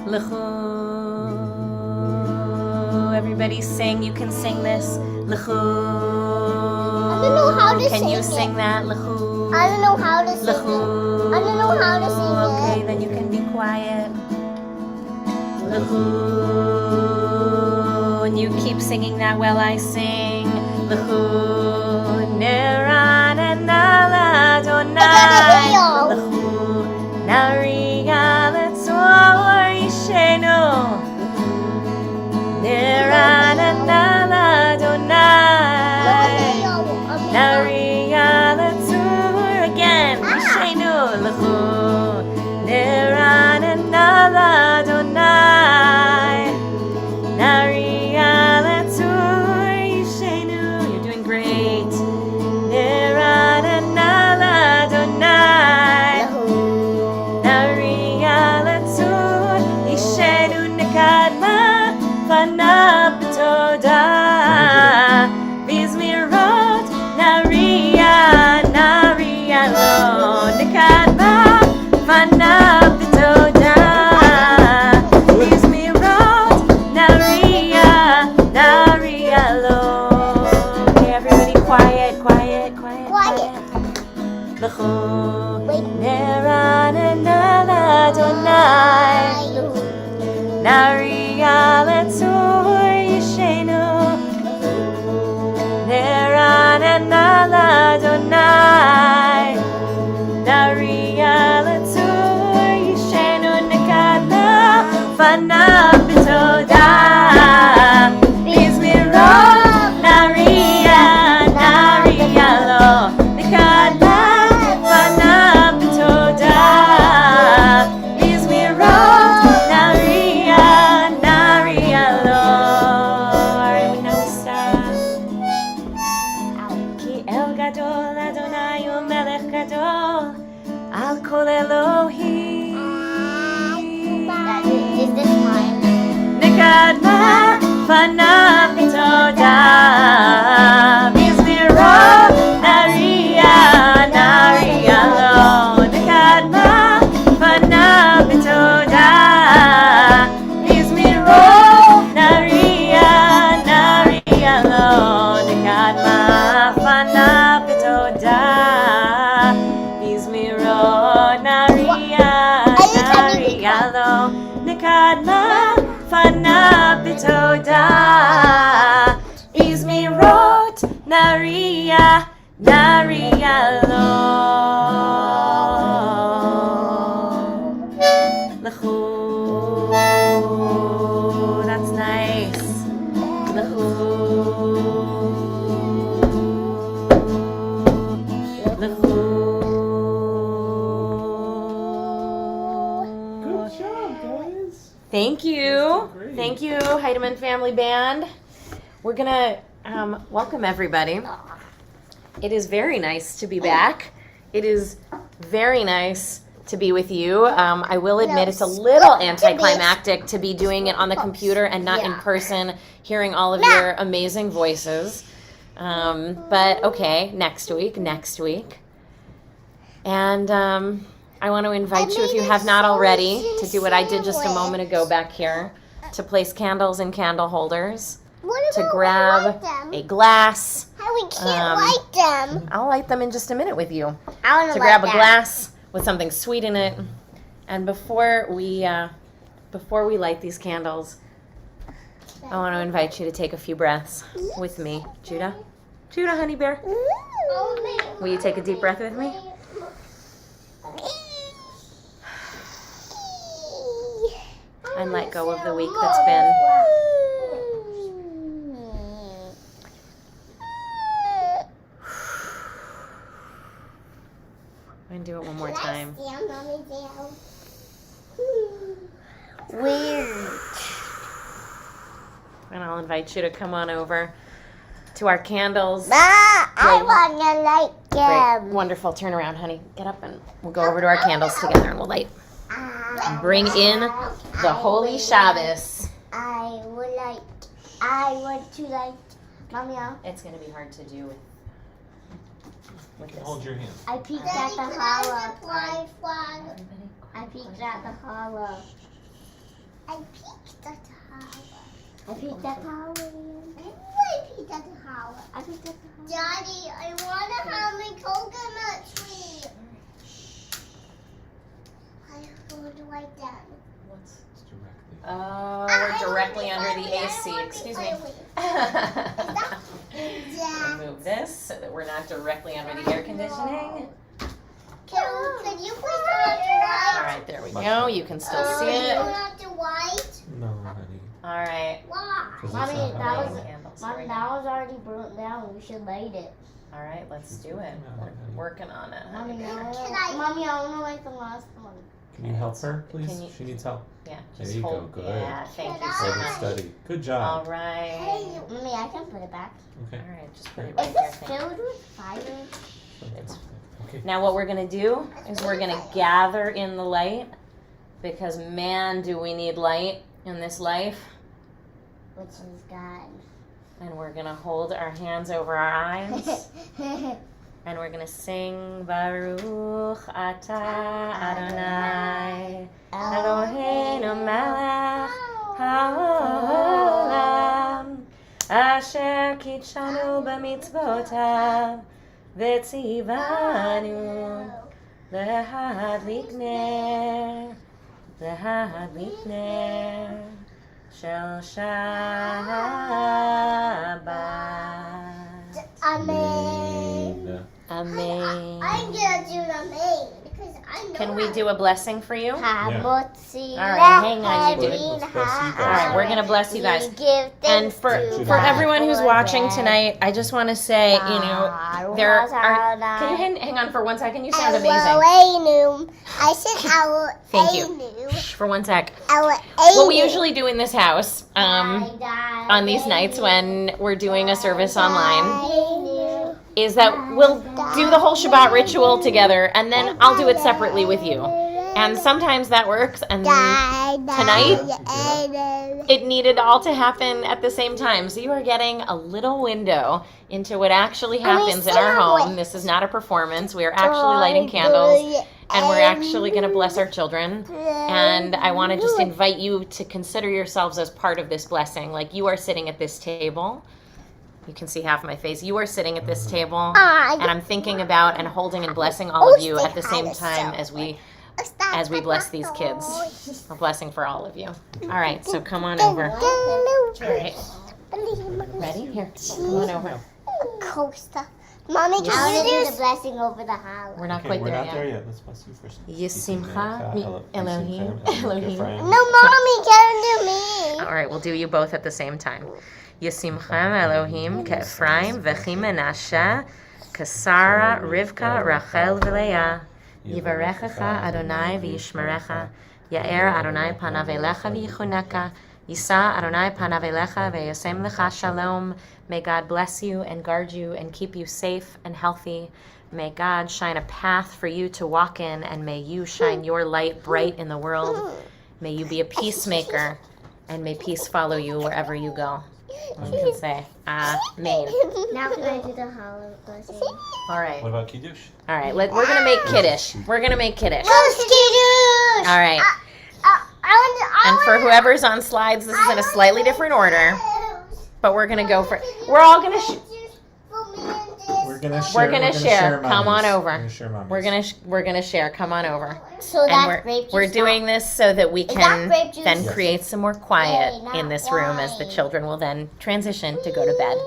L'chu. Everybody sing. You can sing this. L'chu. I don't know how to Can sing you it. sing that? L'chu. I don't know how to sing L'chu. it. I don't know how to sing Okay, it. then you can be quiet. L'chu. And you keep singing that while I sing. L'chu. Neran and Nala Donai. L'chu. Nariya Letzor Yishenu. Neran and Nala Donai. Nariya Letzor again. Yishenu. L'chu. Neran and Nala Donai. Nariya Letzor Yishenu. You're doing great. Neran and Nala Donai. Nariya Letzor Yishenu Nekadma Fanav B'toda Bizmirot Nariya Nariya Lo Nekadma Fanav B'toda Bizmirot Nariya Nariya Lo. Okay, everybody quiet. L'chu. Neran and Nala Donai. Nariya Letzor Yishenu. Neran and Nala Donai. Nariya Letzor Yishenu Nekadma Fanav B'toda Bizmirot Nariya Nariya Lo Nekadma Fanav B'toda Bizmirot Nariya Nariya Lo. Alright, we now stop. Ki El Gadol Adonai Hu Melech Gadol Al Kol Elohim. Is this mine? Nekadma Fanav B'toda Bizmirot Nariya Nariya Lo Nekadma Fanav B'toda Bizmirot Nariya Nariya Lo Nekadma Fanav B'toda Bizmirot Nariya Nariya Lo Nekadma Fanav B'toda Bizmirot Nariya Nariya Lo. L'chu. That's nice. L'chu. L'chu. Good job, guys. Thank you. Great. Thank you, Heidemann Family Band. We're going to welcome everybody. It is very nice to be back. It is very nice to be with you. I will admit it's a little anticlimactic to be doing it on the computer and not in person, hearing all of your amazing voices. But okay, next week. And I want to invite you, if you have not already, to do what I did just a moment ago back here, to place candles in candle holders, to grab a glass. We can't light them. I'll light them in just a minute with you. I want To grab a glass with something sweet in it. And before we light these candles, I want to invite you to take a few breaths with me. Judah, honey bear, will you take a deep breath with me? And let go of the week that's been. I'm going to do it one more time. Weird. And I'll invite you to come on over to our candles. I want to light Great. them. Wonderful. Turn around, honey. Get up and we'll go over to our candles together and we'll light. Bring in the Holy Shabbos. I want to light. Mommy, It's going to be hard to do with this. Hold your hand. I peeked at the hollow. Everybody I peeked at the hollow. I picked the tower. I picked that tower. I picked the tower. I picked that tower. Daddy, I want to have my coconut tree. I want to write down. It's directly. Oh, we're directly under the AC. Excuse me. Remove this so that we're not directly under the air conditioning. Can you please turn on the All light? right, there we go. You can still see Turn it. on the light? No, honey. All right. Why? 'Cause it's Mommy, not that hot. was- Candles. Mommy, Here we that go. was already burnt down. We should light it. All right, let's do it. We're working on it. Mommy, Can I- Mommy, I want to light the last one. Can you help her, please? Can you- She needs help. Yeah, There just you go, hold. good. Yeah, thank you so Good Very much. steady. Good All job. right. Hey, Mommy, I can put it back. Okay. All right, just put it Is right there. this filled with fire? Okay. Now what we're gonna do is we're gonna gather in the light, because man, do we need light in this life. Which is God. And we're gonna hold our hands over our eyes, and we're gonna sing Baruch Atah Adonai Eloheinu melech haolam asher kitshanu b'mitzvotav v'tzivanu להדליק ner של שבת. Amen. Amen. I'm gonna do the main because I know. Can we do a blessing for you? All Hamotzi. right, hang on, you do it. Let's bless you guys. All right, we're gonna bless you guys. And for everyone who's watching tonight, I just want to say, you know, there are. Can you hang on for 1 second? You sound amazing. I said our Thank you. For 1 sec. What we usually do in this house, on these nights when we're doing a service online, is that we'll do the whole Shabbat ritual together, and then I'll do it separately with you. And sometimes that works, and tonight it needed all to happen at the same time. So you are getting a little window into what actually happens in our home. This is not a performance. We are actually lighting candles, and we're actually going to bless our children. And I want to just invite you to consider yourselves as part of this blessing. Like, you are sitting at this table. You can see half my face. You are sitting at this table, and I'm thinking about and holding and blessing all of you at the same time as we bless these kids. A blessing for all of you. All right, so come on over. All right. Ready? Here, come on over. Coaster. Mommy, I can want to you do do the blessing over the house. We're not Okay, quite we're there not there yet. yet. Let's bless you first. Yisimcha Yisimcha Elohim Elohim. Elohim. No, Mommy, can do me. All right, we'll do you both at the same time. Yisimchem Elohim K'Ephraim V'chi Menashe K'Sara Rivka Rachel V'Leah Yivarechecha Adonai V'Yishmerecha Ya'er Adonai Panav Elecha V'Yichuneka Yisa Adonai Panav Elecha V'Yasem Lecha Shalom. May God bless you and guard you and keep you safe and healthy. May God shine a path for you to walk in, and may you shine your light bright in the world. May you be a peacemaker, and may peace follow you wherever you go. And you can say, Amen. Now can I do the hollow blessing? All right. What about Kiddush? All right. We're going to make Kiddush. We're going to make Kiddush. Skidoo. All right. And for whoever's on slides, this is in a slightly different order, but we're going to go for, we're all going to, We're gonna share. we're going to share. Come on mommies. over. We're gonna share mommies. We're going to share. Come on over. So that's And grape juice. we're doing this so that we that can grape juice? then Yes. create some more quiet Yay, not in this room as the wine. children will then transition to go to bed.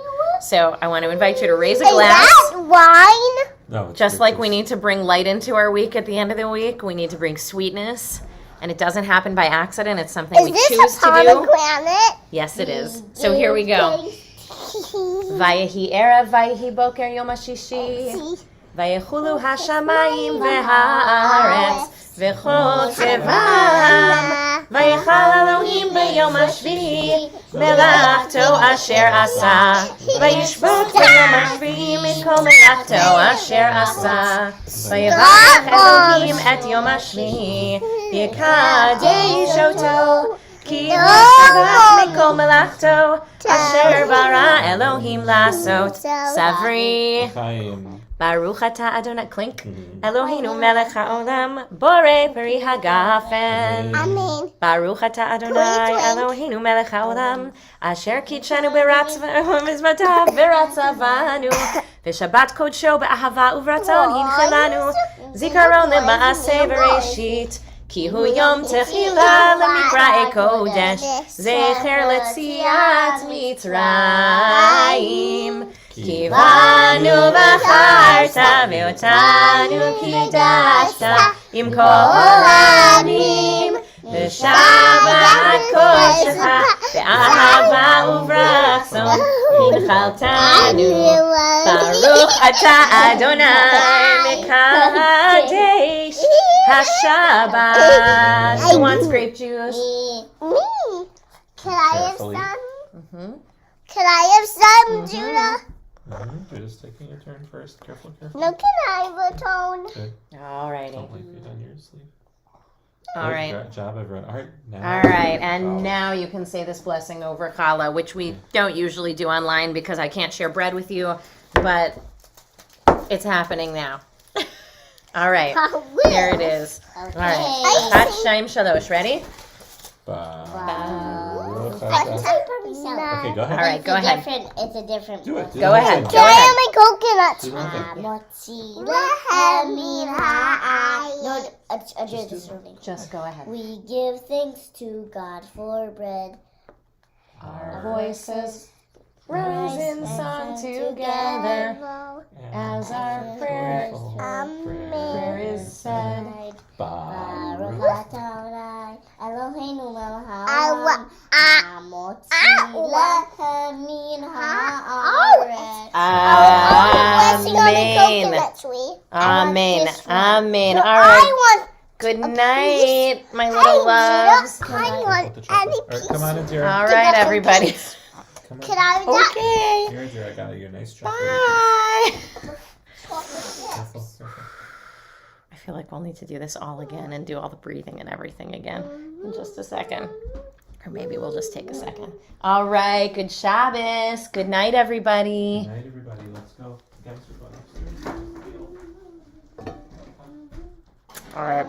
So I want to invite you to raise a Is glass. that wine? No, it's Just grape like juice. we need to bring light into our week at the end of the week, we need to bring sweetness. And it doesn't happen by accident. It's something Is we this choose a to do. pomegranate? Yes, it is. So here we go. Vayehi erev, vayehi boker yom hashishi. Vayechulu hashamayim v'haaretz v'chol tzevam. Vayechal Elohim b'yom hashvi'i melachto asher asa. Vayishbot b'yom hashvi'i mikol melachto asher asa. Vayivach Elohim et yom hashvi'i v'yikadesh oto. Ki Shabbat mikol melachto Asher bara Elohim lasot savri. Chaim. Baruch atah Adonai clink. Eloheinu melech haolam borei peri hagafen. Amen. Baruch atah Adonai Eloheinu melech haolam asher kitshanu mizmatav beratzavanu v'shabbat kodsho be'ahava uvratzon hinchelanu zikaron lema'aseh bereshit ki hu yom techila lemikra'e kodesh zecher letziat mitzrayim Kivanu v'charta ve'otanu kidashta im kol anim v'shabbat kodshcha ve'ahava uvratzon hinchaltanu Baruch atah Adonai mekadesh haShabbat. Who wants grape juice? Me. Can I have Carefully. some? Mm-hmm. Can I have some, Judah? Judah's taking your turn first. Careful, careful. No, can I have a tone? Good. Alrighty. Don't leave it on your sleeve. All right. Good job, everyone. All right. Now. All right, and now you can say this blessing over challah, which we don't usually do online because I can't share bread with you, but it's happening now. All right, there it is. All right, Chat Shaim Shalosh, ready? Baruch Okay, atah. Okay, go ahead. All right, go ahead. It's a different. Do it. Go ahead. Can I have my coconuts? Do it. Motzi Lehem min ha'ayim. No, I do this really. Just go ahead. We give thanks to God for bread. Our voices rise in song together as our prayer is said. Baruch Baruch. Adonai Eloheinu melech wa- haolam Motzi lehem min haaretz. Blessing on the Amen. coconut tree. Amen. this one. Amen. All I right. want. Good night, my little loves. I With want the any chocolate. All right, piece. come on, Indira. All right, everybody. Come Can on. I have that? Okay. Here, Indira, I got your nice chocolate. Bye. Careful, careful. I feel like we'll need to do this all again and do all the breathing and everything again in just a second. Or maybe we'll just take a second. All right. Good Shabbos. Good night, everybody. Good night, everybody. Let's go. Guys, we're going upstairs. All right.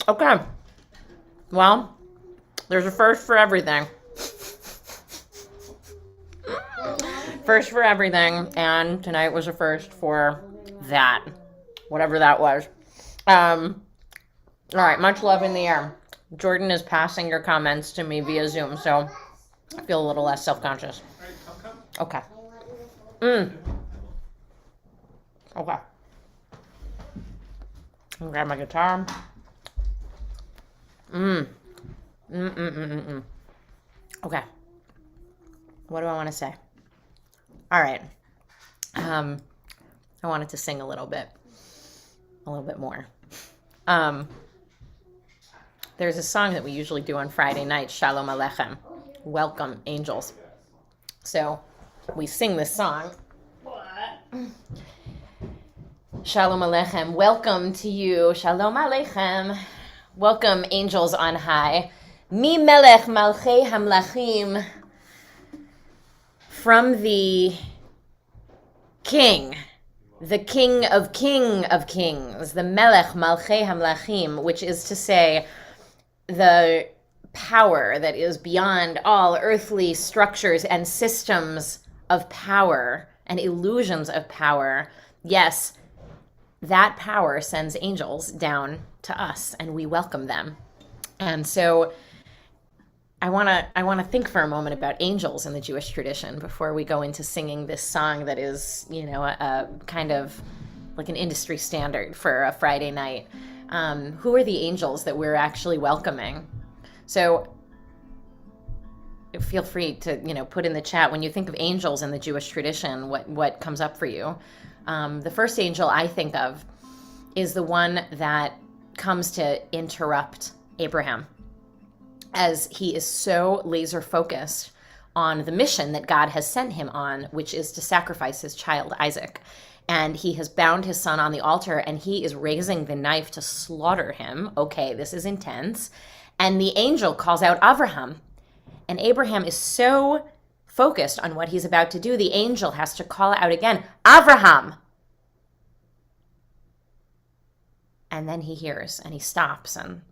Okay. Well, there's a first for everything. First for everything, and tonight was a first for that, whatever that was. All right, much love in the air. Jordan is passing your comments to me via Zoom, so I feel a little less self-conscious. Okay. Okay. I'll grab my guitar. Okay. What do I want to say? All right. I wanted to sing a little bit more. There's a song that we usually do on Friday night, Shalom Aleichem, welcome angels. So we sing this song. Shalom Aleichem, welcome to you. Shalom Aleichem, welcome angels on high. Mi melech malchei hamlachim, from the king of kings, the melech malchei hamlachim, which is to say the power that is beyond all earthly structures and systems of power and illusions of power. Yes, that power sends angels down to us, and we welcome them. And so I want to think for a moment about angels in the Jewish tradition before we go into singing this song that is, a kind of like an industry standard for a Friday night. Who are the angels that we're actually welcoming? So feel free to, put in the chat, when you think of angels in the Jewish tradition, what comes up for you? The first angel I think of is the one that comes to interrupt Abraham, as he is so laser focused on the mission that God has sent him on, which is to sacrifice his child Isaac. And he has bound his son on the altar, and he is raising the knife to slaughter him. Okay, this is intense. And the angel calls out Abraham And Abraham is so focused on what he's about to do, the angel has to call out again, Abraham. And then he hears and he stops and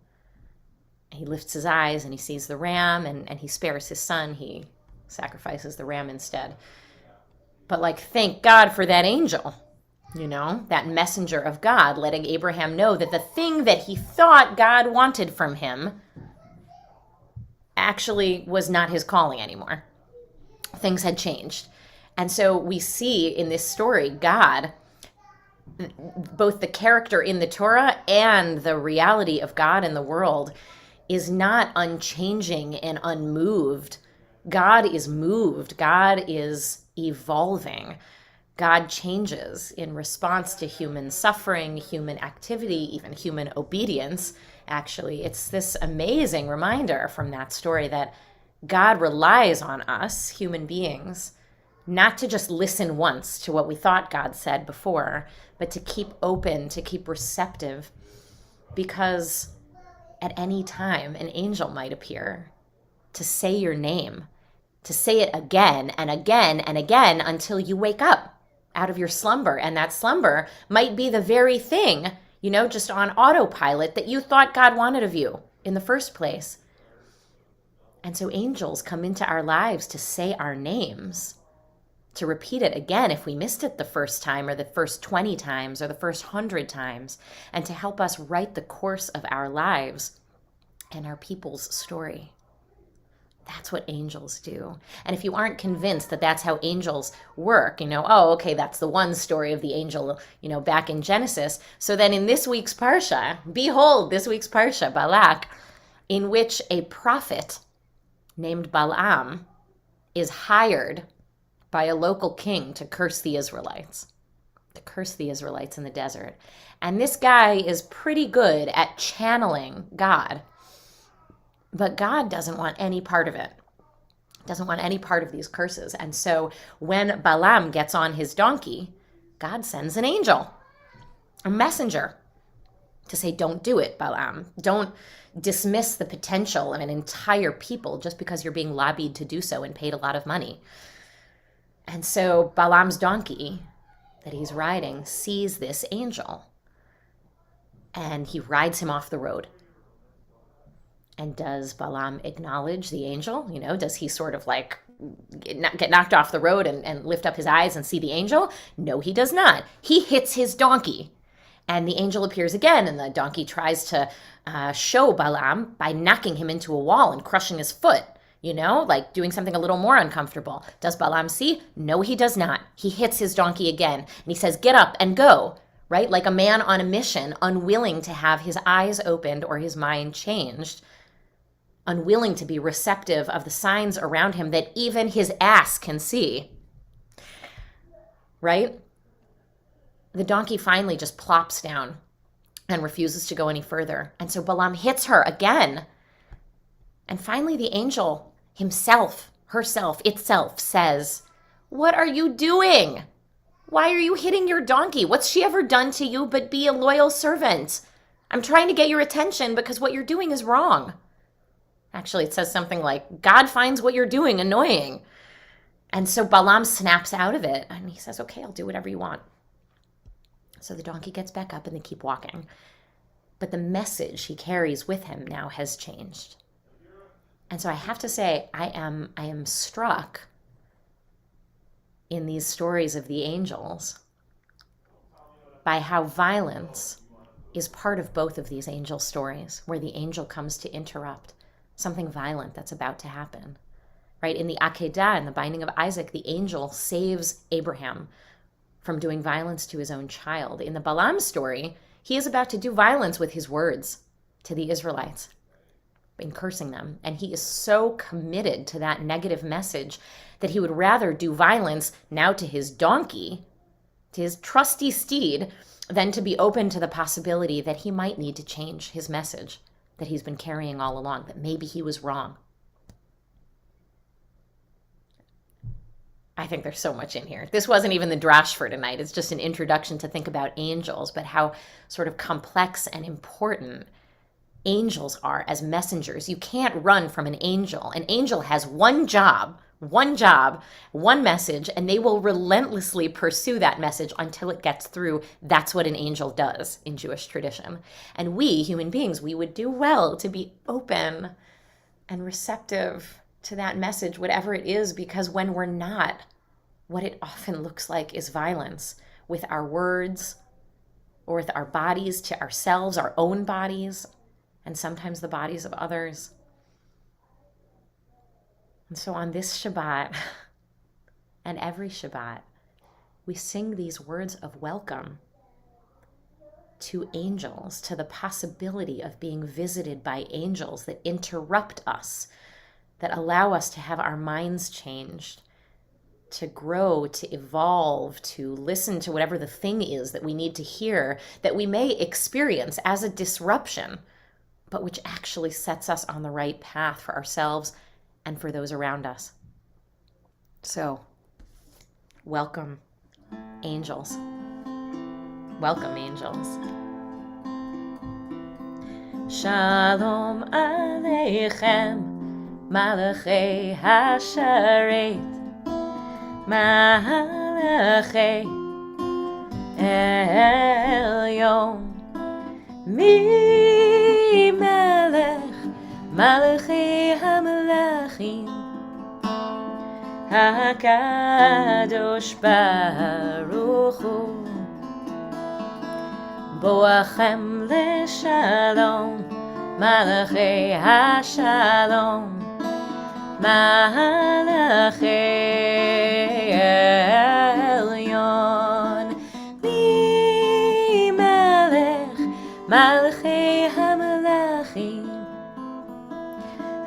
he lifts his eyes and he sees the ram and he spares his son. He sacrifices the ram instead. But like, thank God for that angel, you know, that messenger of God, letting Abraham know that the thing that he thought God wanted from him actually was not his calling anymore. Things had changed. And so we see in this story, God, both the character in the Torah and the reality of God in the world, is not unchanging and unmoved. God is moved. God is evolving. God changes in response to human suffering, human activity, even human obedience. Actually, it's this amazing reminder from that story that God relies on us, human beings, not to just listen once to what we thought God said before, but to keep open, to keep receptive, because at any time an angel might appear to say your name, to say it again and again and again until you wake up out of your slumber. And that slumber might be the very thing, you know, just on autopilot that you thought God wanted of you in the first place. And so angels come into our lives to say our names, to repeat it again if we missed it the first time or the first 20 times or the first 100 times, and to help us write the course of our lives and our people's story. That's what angels do. And if you aren't convinced that that's how angels work, you know, oh, okay, that's the one story of the angel, you know, back in Genesis. So then in this week's Parsha, behold, this week's Parsha, Balak, in which a prophet named Balaam is hired by a local king to curse the Israelites, in the desert. And this guy is pretty good at channeling God. But God doesn't want any part of it, doesn't want any part of these curses. And so when Balaam gets on his donkey, God sends an angel, a messenger, to say, don't do it, Balaam. Don't dismiss the potential of an entire people just because you're being lobbied to do so and paid a lot of money. And so Balaam's donkey that he's riding sees this angel, and he rides him off the road. And does Balaam acknowledge the angel? You know, does he sort of like get knocked off the road and lift up his eyes and see the angel? No, he does not. He hits his donkey. And the angel appears again, and the donkey tries to show Balaam by knocking him into a wall and crushing his foot, you know, like doing something a little more uncomfortable. Does Balaam see? No, he does not. He hits his donkey again, and he says, get up and go, right? Like a man on a mission, unwilling to have his eyes opened or his mind changed, unwilling to be receptive of the signs around him that even his ass can see, right? The donkey finally just plops down and refuses to go any further. And so Balaam hits her again. And finally the angel himself, herself, itself says, what are you doing? Why are you hitting your donkey? What's she ever done to you but be a loyal servant? I'm trying to get your attention because what you're doing is wrong. Actually, it says something like, God finds what you're doing annoying. And so Balaam snaps out of it, and he says, okay, I'll do whatever you want. So the donkey gets back up, and they keep walking. But the message he carries with him now has changed. And so I have to say, I am struck in these stories of the angels by how violence is part of both of these angel stories, where the angel comes to interrupt something violent that's about to happen, right? In the Akedah, in the binding of Isaac, the angel saves Abraham from doing violence to his own child. In the Balaam story, he is about to do violence with his words to the Israelites, in cursing them. And he is so committed to that negative message that he would rather do violence now to his donkey, to his trusty steed, than to be open to the possibility that he might need to change his message that he's been carrying all along, that maybe he was wrong. I think there's so much in here. This wasn't even the drash for tonight. It's just an introduction to think about angels, but how sort of complex and important angels are as messengers. You can't run from an angel. An angel has one job, one message, and they will relentlessly pursue that message until it gets through. That's what an angel does in Jewish tradition. And we, human beings, we would do well to be open and receptive to that message, whatever it is, because when we're not, what it often looks like is violence with our words or with our bodies to ourselves, our own bodies, and sometimes the bodies of others. And so on this Shabbat and every Shabbat, we sing these words of welcome to angels, to the possibility of being visited by angels that interrupt us, that allow us to have our minds changed, to grow, to evolve, to listen to whatever the thing is that we need to hear, that we may experience as a disruption, but which actually sets us on the right path for ourselves and for those around us. So, welcome, angels. Welcome, angels. Shalom Aleichem, Malachei Hasharet, Malachei Elyon, Mi Melech, Malachei HaMelachim, HaKadosh Baruch Hu, Boachem Leshalom, Malachei HaShalom, Malachei Elyon, Mi Melech, Malachei HaMelachim,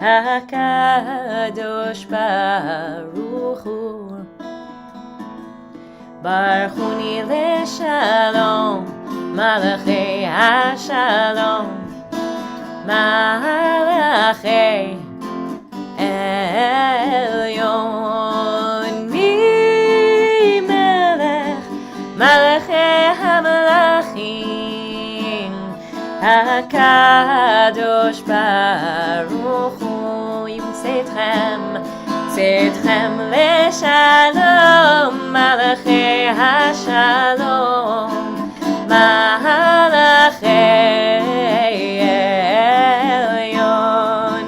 HaKadosh Baruch Hu, Baruchuni Leshalom, Malachei HaShalom, Malachei Elyon, Mi Melech, Malachei HaMelachim, HaKadosh Baruch Hu, Yimtzeitchem, Tzedchem Leshalom, Malachei HaShalom, Malachei Elyon,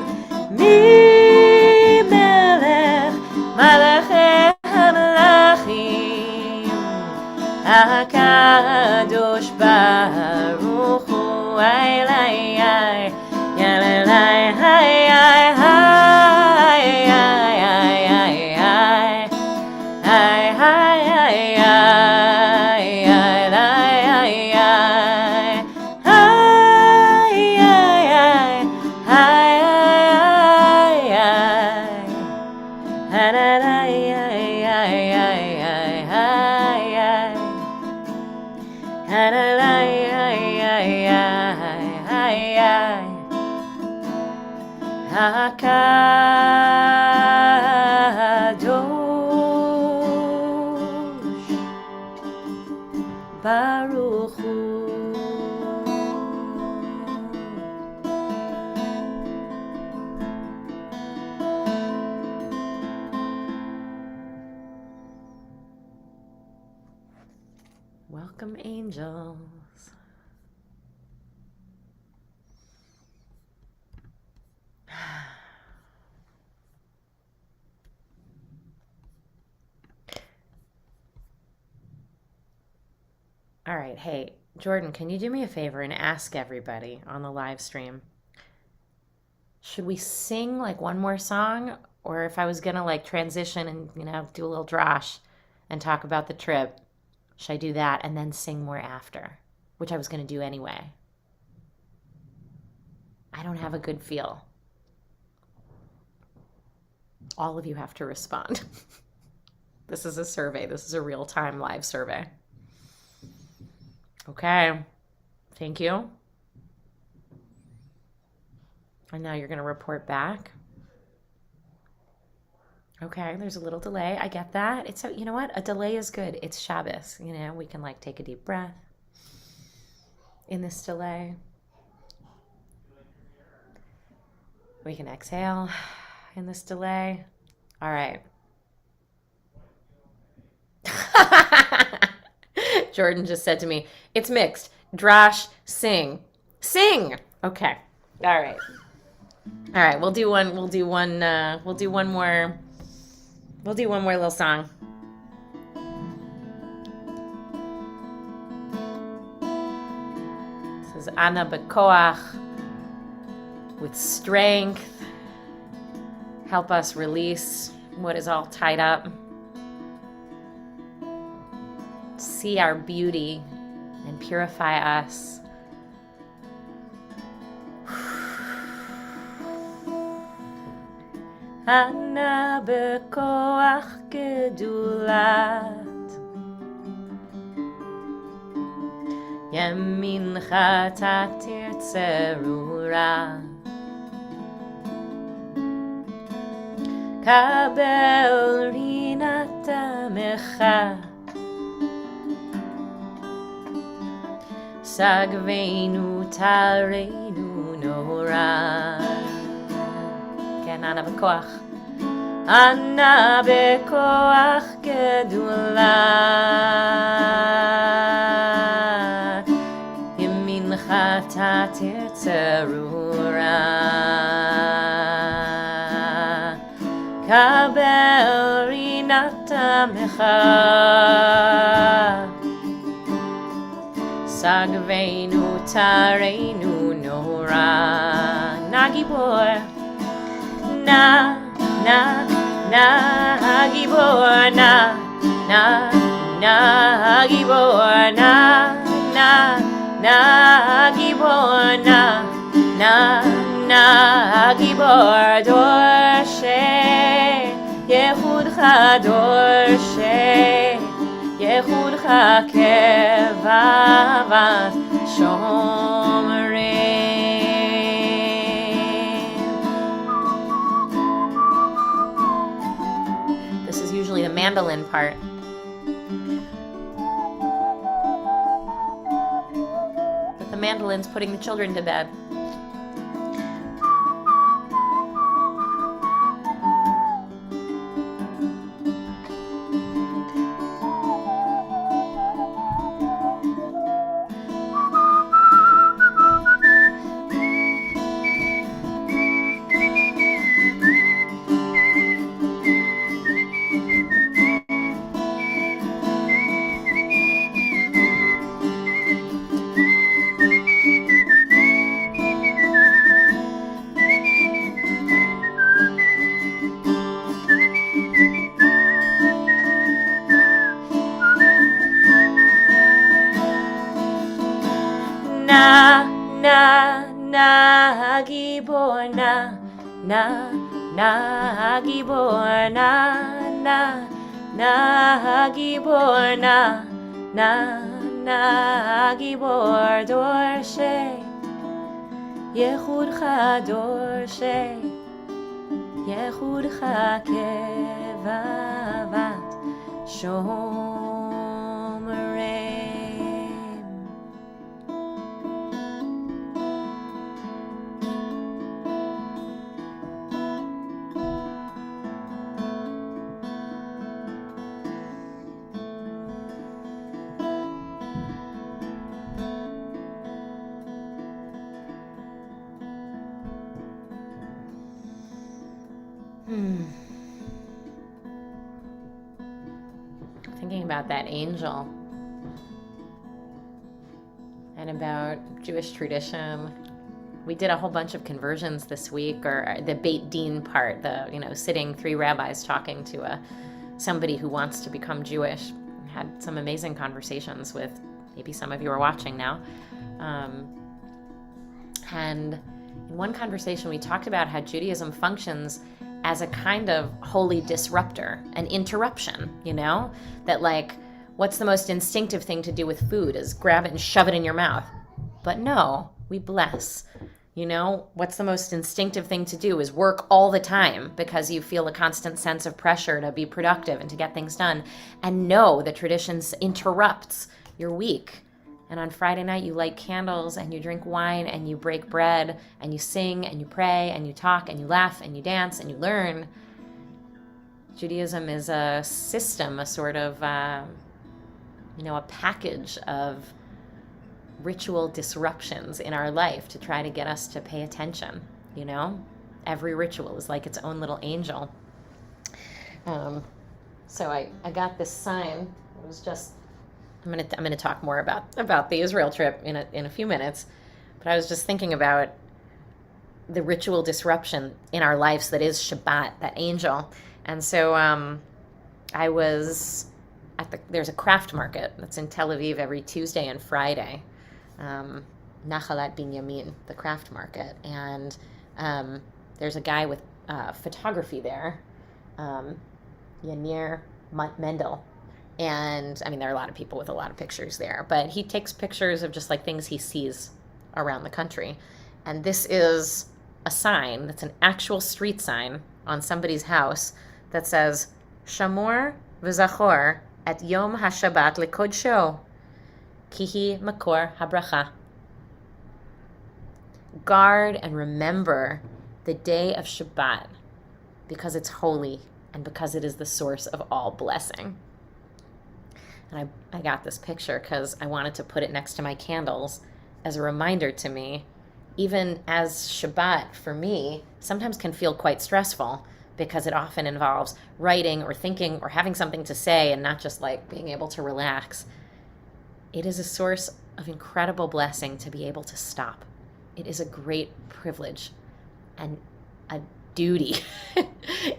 Mi Melech, Malachei HaMelachim, HaKadosh Baruch Hu, Elai, Yalelai, Hai, Hai, Hai, Hai, Hai, HaKadosh Baruch Hu. Welcome, angels. All right, hey, Jordan, can you do me a favor and ask everybody on the live stream, should we sing like one more song? Or if I was gonna like transition and, do a little drosh and talk about the trip, should I do that and then sing more after? Which I was gonna do anyway. I don't have a good feel. All of you have to respond. This is a survey. This is a real-time live survey. Okay, thank you. And now you're going to report back. Okay, there's a little delay. I get that. It's you know what? A delay is good. It's Shabbos. We can like take a deep breath in this delay. We can exhale in this delay. All right. Jordan just said to me, it's mixed. Drash, sing. Sing! Okay. All right. All right, we'll do one more little song. This is Ana Bekoach, with strength. Help us release what is all tied up. See our beauty and purify us. Ana bekoach gedulat yamincha tatirtze rura kabel rinat amecha sagveinu tareinu nora. Again, Ana bekoach. Ana bekoach gedulat yamincha tatirtze rura kabel rinat amecha sagveinu tareinu nora. Nagibor, na gibor, na gibor, na gibor, na gibor, dorshe yehudcha dorshe yehudcha kevavat shomerim. This is usually the mandolin part. But the mandolin's putting the children to bed. Na gibor, na gibor, na gibor, na gibor, dorshe yehudcha dorshe yehudcha kevavat shomerim. Thinking about that angel and about Jewish tradition. We did a whole bunch of conversions this week, or the Beit Din part, sitting 3 rabbis talking to somebody who wants to become Jewish. Had some amazing conversations with, maybe some of you are watching now. And in one conversation, we talked about how Judaism functions as a kind of holy disruptor, an interruption, that what's the most instinctive thing to do with food is grab it and shove it in your mouth. But no, we bless. What's the most instinctive thing to do is work all the time because you feel a constant sense of pressure to be productive and to get things done. And no, the tradition interrupts your week And on Friday night, you light candles and you drink wine and you break bread and you sing and you pray and you talk and you laugh and you dance and you learn. Judaism is a system, a sort of, a package of ritual disruptions in our life to try to get us to pay attention, Every ritual is like its own little angel. So I got this sign. It was just, I'm gonna talk more about the Israel trip in a few minutes, but I was just thinking about the ritual disruption in our lives that is Shabbat, that angel. And so I was there's a craft market that's in Tel Aviv every Tuesday and Friday, Nachalat Binyamin, the craft market, and there's a guy with photography there, Yanir Mendel. And I mean, there are a lot of people with a lot of pictures there, but he takes pictures of just like things he sees around the country. And this is a sign that's an actual street sign on somebody's house that says, Shamor v'zachor et yom ha-Shabbat lekodsho, kihi makor habracha. Guard and remember the day of Shabbat because it's holy and because it is the source of all blessing. And I got this picture because I wanted to put it next to my candles as a reminder to me, even as Shabbat for me sometimes can feel quite stressful because it often involves writing or thinking or having something to say and not just like being able to relax. It is a source of incredible blessing to be able to stop. It is a great privilege and a duty,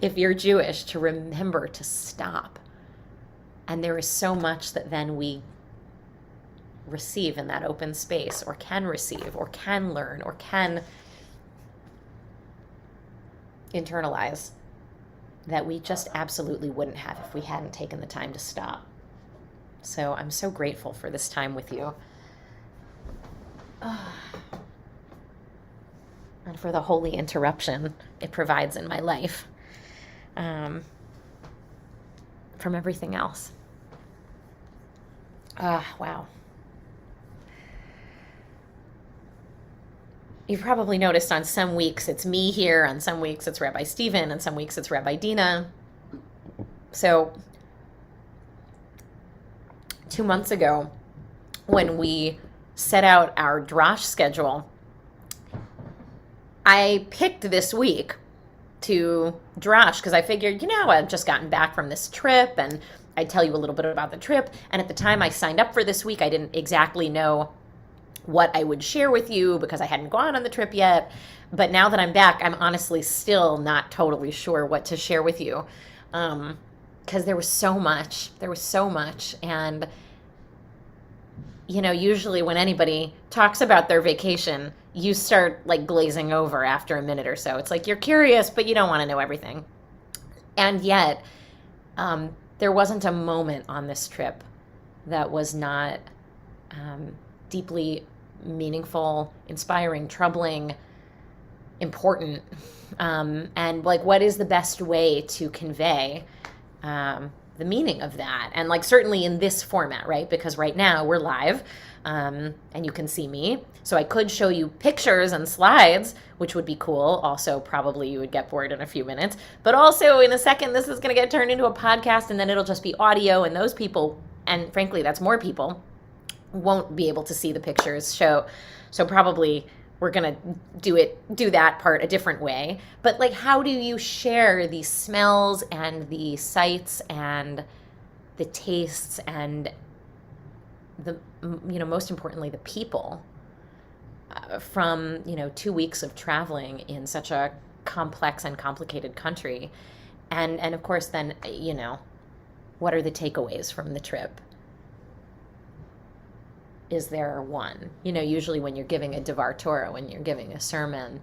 if you're Jewish, to remember to stop. And there is so much that then we receive in that open space, or can receive, or can learn, or can internalize that we just absolutely wouldn't have if we hadn't taken the time to stop. So I'm so grateful for this time with you. And for the holy interruption it provides in my life from everything else. Wow. You've probably noticed on some weeks it's me here, on some weeks it's Rabbi Stephen, and some weeks it's Rabbi Dina. So 2 months ago, when we set out our drash schedule, I picked this week to drash because I figured, I've just gotten back from this trip and I'd tell you a little bit about the trip. And at the time I signed up for this week, I didn't exactly know what I would share with you because I hadn't gone on the trip yet. But now that I'm back, I'm honestly still not totally sure what to share with you because there was so much. And, usually when anybody talks about their vacation, you start like glazing over after a minute or so. It's like you're curious, but you don't want to know everything. And yet, there wasn't a moment on this trip that was not deeply meaningful, inspiring, troubling, important. And like, what is the best way to convey the meaning of that? And like, certainly in this format, right? Because right now we're live. And you can see me. So I could show you pictures and slides, which would be cool. Also, probably you would get bored in a few minutes. But also in a second, this is going to get turned into a podcast and then it'll just be audio, and those people, and frankly, that's more people, won't be able to see the pictures. So probably we're going to do that part a different way. But like, how do you share these smells and the sights and the tastes and the, most importantly, the people from, 2 weeks of traveling in such a complex and complicated country. And of course, then, what are the takeaways from the trip? Is there one? Usually when you're giving a Devar Torah, when you're giving a sermon,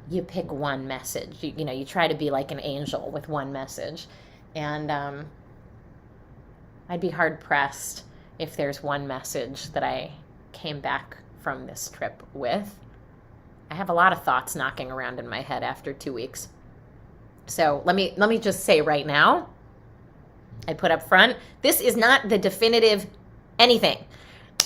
you pick one message. You try to be like an angel with one message. And I'd be hard-pressed if there's one message that I came back from this trip with. I have a lot of thoughts knocking around in my head after 2 weeks. So let me just say right now, I put up front, this is not the definitive anything.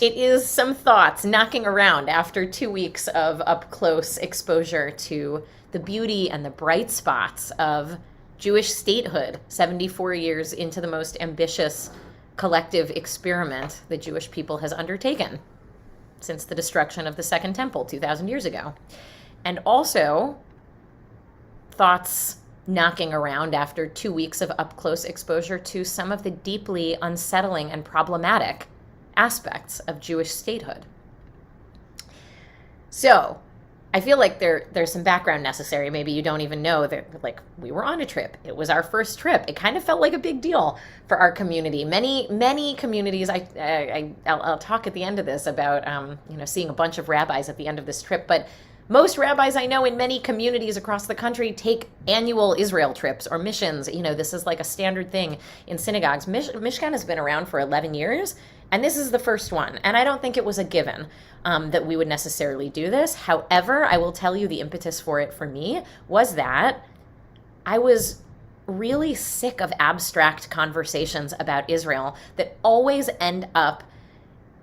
it is some thoughts knocking around after 2 weeks of up close exposure to the beauty and the bright spots of Jewish statehood, 74 years into the most ambitious collective experiment the Jewish people has undertaken since the destruction of the Second Temple 2,000 years ago. And also thoughts knocking around after 2 weeks of up close exposure to some of the deeply unsettling and problematic aspects of Jewish statehood. So I feel like there's some background necessary. Maybe you don't even know that, like, we were on a trip. It was our first trip. It kind of felt like a big deal for our community. Many communities. I'll talk at the end of this about seeing a bunch of rabbis at the end of this trip. But most rabbis I know in many communities across the country take annual Israel trips or missions. This is like a standard thing in synagogues. Mishkan has been around for 11 years, and this is the first one. And I don't think it was a given that we would necessarily do this. However, I will tell you the impetus for it for me was that I was really sick of abstract conversations about Israel that always end up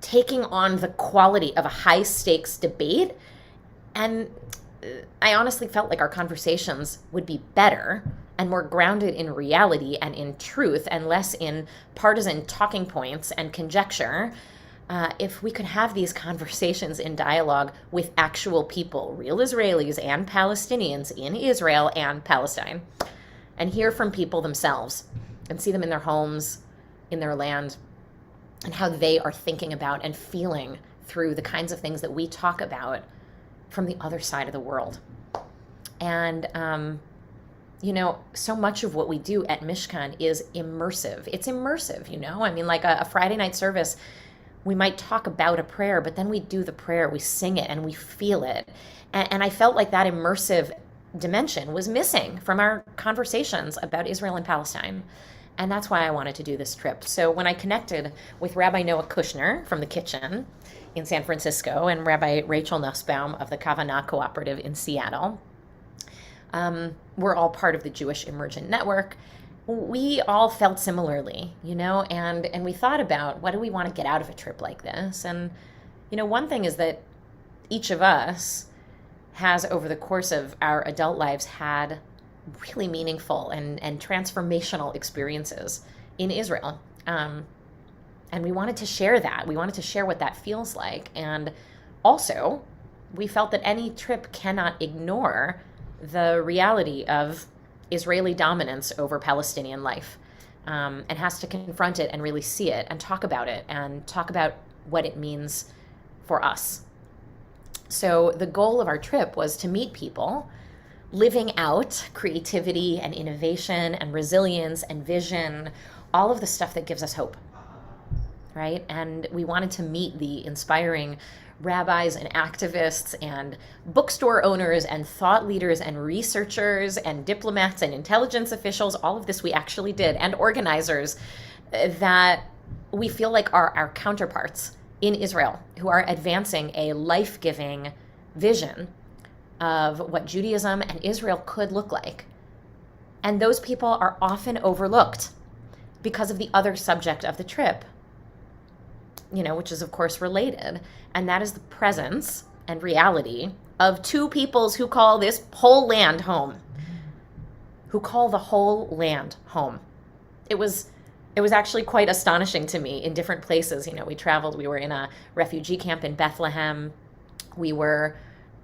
taking on the quality of a high-stakes debate. And I honestly felt like our conversations would be better and more grounded in reality and in truth and less in partisan talking points and conjecture if we could have these conversations in dialogue with actual people, real Israelis and Palestinians in Israel and Palestine, and hear from people themselves and see them in their homes, in their land, and how they are thinking about and feeling through the kinds of things that we talk about from the other side of the world. And, so much of what we do at Mishkan is immersive. It's immersive, I mean, like a Friday night service, we might talk about a prayer, but then we do the prayer, we sing it, and we feel it. And I felt like that immersive dimension was missing from our conversations about Israel and Palestine. And that's why I wanted to do this trip. So when I connected with Rabbi Noah Kushner from the Kitchen in San Francisco and Rabbi Rachel Nussbaum of the Kavanah Cooperative in Seattle, we're all part of the Jewish Emergent Network. We all felt similarly, and we thought about, what do we want to get out of a trip like this? And, one thing is that each of us has, over the course of our adult lives, had really meaningful and transformational experiences in Israel. And we wanted to share that. We wanted to share what that feels like. And also, we felt that any trip cannot ignore the reality of Israeli dominance over Palestinian life, and has to confront it and really see it and talk about it and talk about what it means for us. So the goal of our trip was to meet people living out creativity and innovation and resilience and vision, all of the stuff that gives us hope, right? And we wanted to meet the inspiring rabbis and activists and bookstore owners and thought leaders and researchers and diplomats and intelligence officials, all of this we actually did, and organizers that we feel like are our counterparts in Israel, who are advancing a life-giving vision of what Judaism and Israel could look like. And those people are often overlooked because of the other subject of the trip, which is of course related, and that is the presence and reality of two peoples who call this whole land home, who call the whole land home. It was actually quite astonishing to me in different places. We traveled, we were in a refugee camp in Bethlehem, we were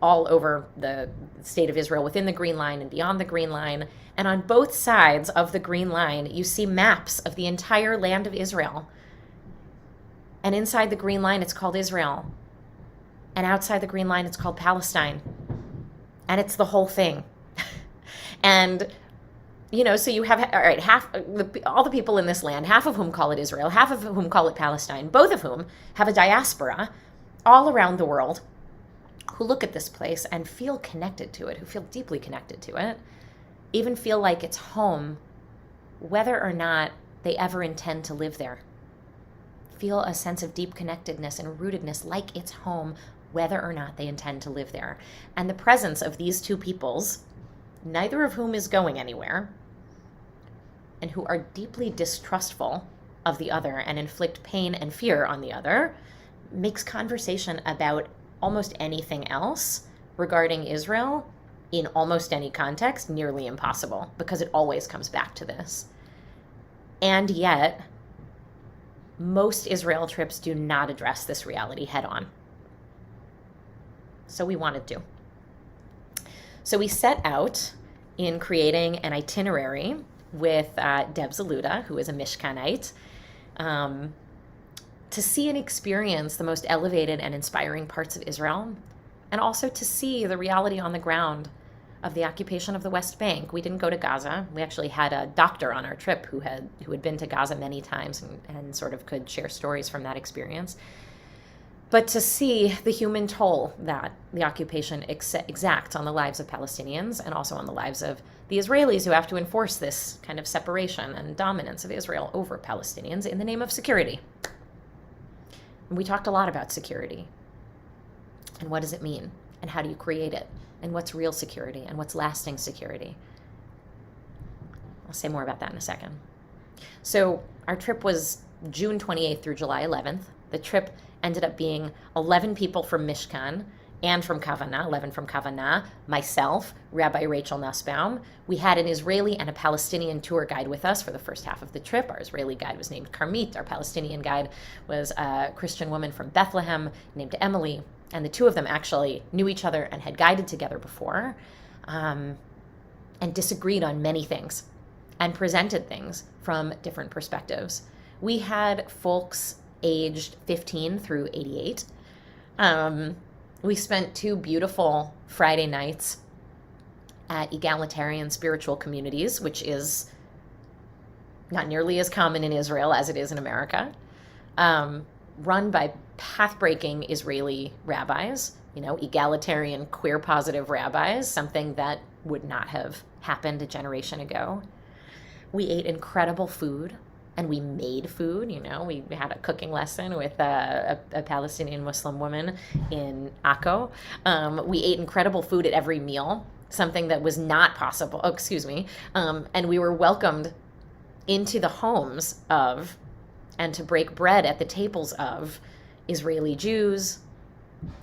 all over the state of Israel within the Green Line and beyond the Green Line, and on both sides of the Green Line you see maps of the entire land of Israel. And inside the Green Line, it's called Israel. And outside the Green Line, it's called Palestine. And it's the whole thing. And, so you have, all right, all the people in this land, half of whom call it Israel, half of whom call it Palestine, both of whom have a diaspora all around the world who look at this place and feel connected to it, who feel deeply connected to it, even feel like it's home, whether or not they ever intend to live there. Feel a sense of deep connectedness and rootedness like it's home, whether or not they intend to live there. And the presence of these two peoples, neither of whom is going anywhere, and who are deeply distrustful of the other and inflict pain and fear on the other, makes conversation about almost anything else regarding Israel in almost any context nearly impossible, because it always comes back to this. And yet, most Israel trips do not address this reality head on. So we wanted to. So we set out in creating an itinerary with Deb Zaluda, who is a Mishkanite, to see and experience the most elevated and inspiring parts of Israel, and also to see the reality on the ground of the occupation of the West Bank. We didn't go to Gaza. We actually had a doctor on our trip who had been to Gaza many times and sort of could share stories from that experience. But to see the human toll that the occupation exacts on the lives of Palestinians and also on the lives of the Israelis who have to enforce this kind of separation and dominance of Israel over Palestinians in the name of security. And we talked a lot about security. And what does it mean? And how do you create it? And what's real security? And what's lasting security? I'll say more about that in a second. So our trip was June 28th through July 11th. The trip ended up being 11 people from Mishkan and from Kavanah, 11 from Kavanah, myself, Rabbi Rachel Nussbaum. We had an Israeli and a Palestinian tour guide with us for the first half of the trip. Our Israeli guide was named Karmit. Our Palestinian guide was a Christian woman from Bethlehem named Emily. And the two of them actually knew each other and had guided together before, and disagreed on many things and presented things from different perspectives. We had folks aged 15 through 88. We spent 2 beautiful Friday nights at egalitarian spiritual communities, which is not nearly as common in Israel as it is in America, run by path-breaking Israeli rabbis, egalitarian, queer-positive rabbis, something that would not have happened a generation ago. We ate incredible food, and we made food. We had a cooking lesson with a Palestinian Muslim woman in Akko. We ate incredible food at every meal, something that was not possible. And we were welcomed into the homes of and to break bread at the tables of Israeli Jews,